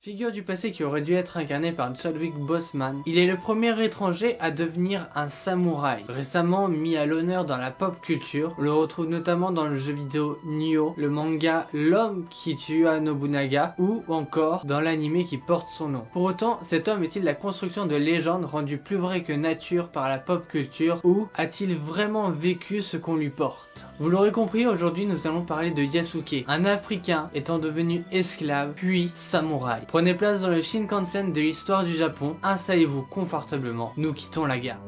Figure du passé qui aurait dû être incarné par Chadwick Boseman, il est le premier étranger à devenir un samouraï. Récemment mis à l'honneur dans la pop culture, on le retrouve notamment dans le jeu vidéo Nioh, le manga L'homme qui tua Nobunaga ou encore dans l'anime qui porte son nom. Pour autant, cet homme est-il la construction de légendes rendues plus vraies que nature par la pop culture ou a-t-il vraiment vécu ce qu'on lui porte? Vous l'aurez compris, aujourd'hui nous allons parler de Yasuke, un Africain étant devenu esclave puis samouraï. Prenez place dans le Shinkansen de l'histoire du Japon, installez-vous confortablement, nous quittons la gare.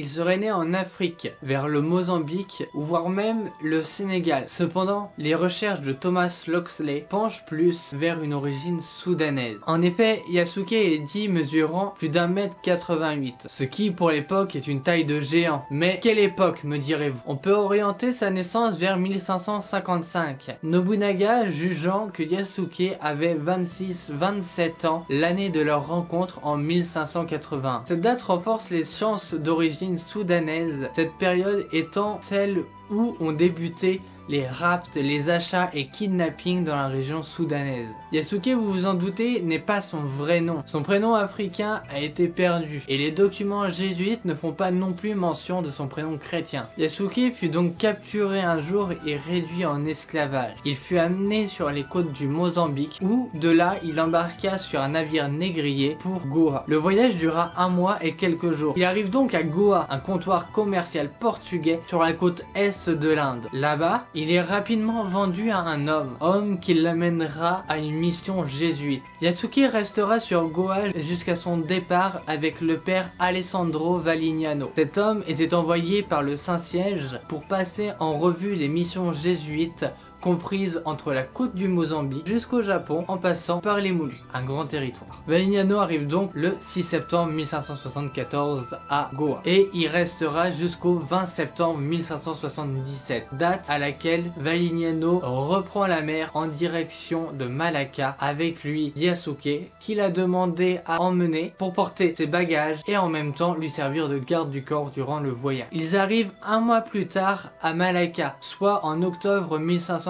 Il serait né en Afrique, vers le Mozambique, ou voire même le Sénégal. Cependant, les recherches de Thomas Loxley penchent plus vers une origine soudanaise. En effet, Yasuke est dit mesurant plus d'1,88 m, ce qui pour l'époque est une taille de géant. Mais quelle époque, me direz-vous? On peut orienter sa naissance vers 1555. Nobunaga jugeant que Yasuke avait 26-27 ans l'année de leur rencontre en 1580. Cette date renforce les chances d'origine soudanaise, cette période étant celle où ont débuté les rapts, les achats et kidnappings dans la région soudanaise. Yasuke, vous vous en doutez, n'est pas son vrai nom. Son prénom africain a été perdu et les documents jésuites ne font pas non plus mention de son prénom chrétien. Yasuke fut donc capturé un jour et réduit en esclavage. Il fut amené sur les côtes du Mozambique où, de là, il embarqua sur un navire négrier pour Goa. Le voyage dura 1 mois et quelques jours. Il arrive donc à Goa, un comptoir commercial portugais sur la côte est de l'Inde. Là-bas, il est rapidement vendu à un homme qui l'amènera à une mission jésuite. Yasuke restera sur Goa jusqu'à son départ avec le père Alessandro Valignano. Cet homme était envoyé par le Saint-Siège pour passer en revue les missions jésuites comprise entre la côte du Mozambique jusqu'au Japon en passant par les Moluques, un grand territoire. Valignano arrive donc le 6 septembre 1574 à Goa et y restera jusqu'au 20 septembre 1577, date à laquelle Valignano reprend la mer en direction de Malacca avec lui Yasuke qu'il a demandé à emmener pour porter ses bagages et en même temps lui servir de garde du corps durant le voyage. Ils arrivent 1 mois plus tard à Malacca, soit en octobre 1577.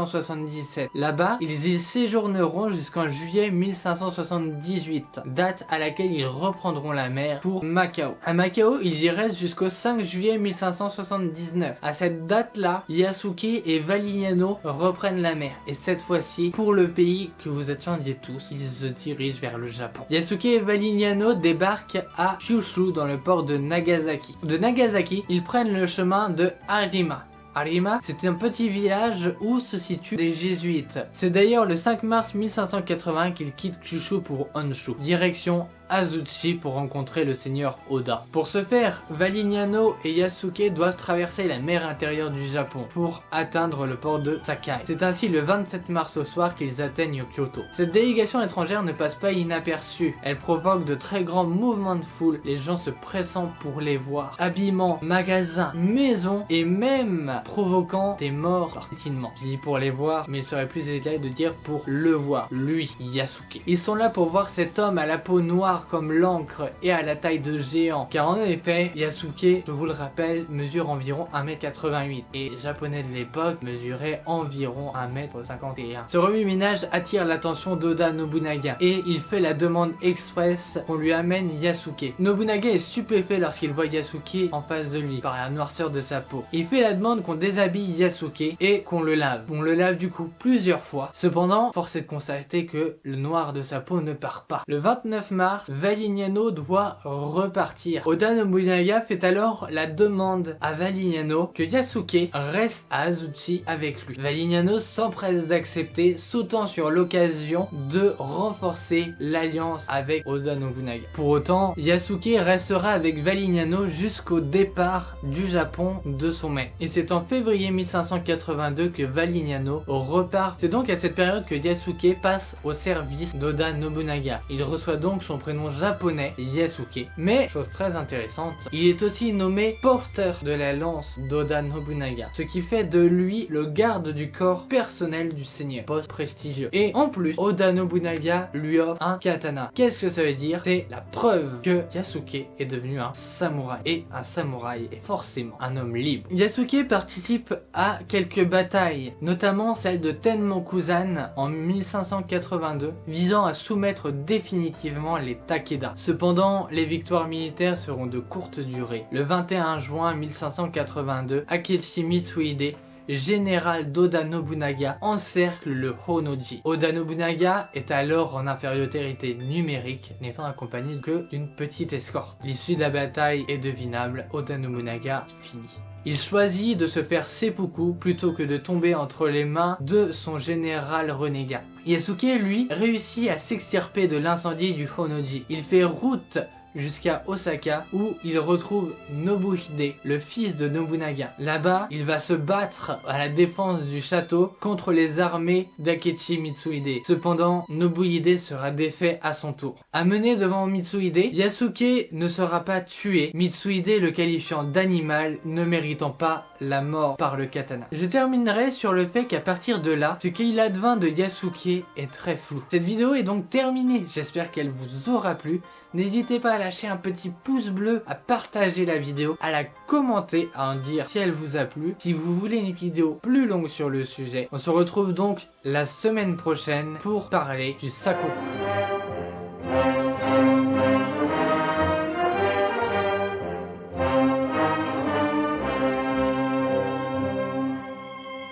Là-bas, ils y séjourneront jusqu'en juillet 1578, date à laquelle ils reprendront la mer pour Macao. À Macao, ils y restent jusqu'au 5 juillet 1579. À cette date-là, Yasuke et Valignano reprennent la mer. Et cette fois-ci, pour le pays que vous attendiez tous, ils se dirigent vers le Japon. Yasuke et Valignano débarquent à Kyushu dans le port de Nagasaki. De Nagasaki, ils prennent le chemin de Harima. Harima, c'est un petit village où se situent des jésuites. C'est d'ailleurs le 5 mars 1580 qu'ils quittent Kyushu pour Honshu, direction Azuchi pour rencontrer le seigneur Oda. Pour ce faire, Valignano et Yasuke doivent traverser la mer intérieure du Japon pour atteindre le port de Sakai. C'est ainsi le 27 mars au soir qu'ils atteignent Kyoto. Cette délégation étrangère ne passe pas inaperçue. Elle provoque de très grands mouvements de foule, les gens se pressant pour les voir. Habillements, magasins, maisons et même provoquant des morts rapidement. Je dis pour les voir, mais il serait plus exact de dire pour le voir, lui, Yasuke. Ils sont là pour voir cet homme à la peau noire comme l'encre et à la taille de géant, car en effet Yasuke, je vous le rappelle, mesure environ 1,88 m et les japonais de l'époque mesuraient environ 1,51 m. Ce remue-ménage attire l'attention d'Oda Nobunaga et il fait la demande express qu'on lui amène Yasuke. Nobunaga est stupéfait lorsqu'il voit Yasuke en face de lui par la noirceur de sa peau. Il fait la demande qu'on déshabille Yasuke et qu'on le lave. On le lave du coup plusieurs fois. Cependant, force est de constater que le noir de sa peau ne part pas. Le 29 mars, Valignano doit repartir. Oda Nobunaga fait alors la demande à Valignano que Yasuke reste à Azuchi avec lui. Valignano s'empresse d'accepter, sautant sur l'occasion de renforcer l'alliance avec Oda Nobunaga. Pour autant, Yasuke restera avec Valignano jusqu'au départ du Japon de son maître. Et c'est en février 1582 que Valignano repart. C'est donc à cette période que Yasuke passe au service d'Oda Nobunaga. Il reçoit donc son prénom nom japonais Yasuke. Mais, chose très intéressante, il est aussi nommé porteur de la lance d'Oda Nobunaga, ce qui fait de lui le garde du corps personnel du seigneur, poste prestigieux. Et en plus, Oda Nobunaga lui offre un katana. Qu'est-ce que ça veut dire? C'est la preuve que Yasuke est devenu un samouraï. Et un samouraï est forcément un homme libre. Yasuke participe à quelques batailles, notamment celle de Tenmokusan en 1582, visant à soumettre définitivement les Takeda. Cependant, les victoires militaires seront de courte durée. Le 21 juin 1582, Akechi Mitsuhide, général d'Oda Nobunaga, encercle le Honnoji. Oda Nobunaga est alors en infériorité numérique, n'étant accompagné que d'une petite escorte. L'issue de la bataille est devinable, Oda Nobunaga finit. Il choisit de se faire seppuku plutôt que de tomber entre les mains de son général renégat. Yasuke, lui, réussit à s'extirper de l'incendie du Honnoji. Il fait route jusqu'à Osaka où il retrouve Nobuhide, le fils de Nobunaga. Là-bas, il va se battre à la défense du château contre les armées d'Akechi Mitsuhide. Cependant, Nobuhide sera défait à son tour. Amené devant Mitsuhide, Yasuke ne sera pas tué, Mitsuhide le qualifiant d'animal, ne méritant pas la mort par le katana. Je terminerai sur le fait qu'à partir de là, ce qu'il advint de Yasuke est très flou. Cette vidéo est donc terminée, j'espère qu'elle vous aura plu. N'hésitez pas à lâcher un petit pouce bleu, à partager la vidéo, à la commenter, à en dire si elle vous a plu. Si vous voulez une vidéo plus longue sur le sujet, on se retrouve donc la semaine prochaine pour parler du Sakoku.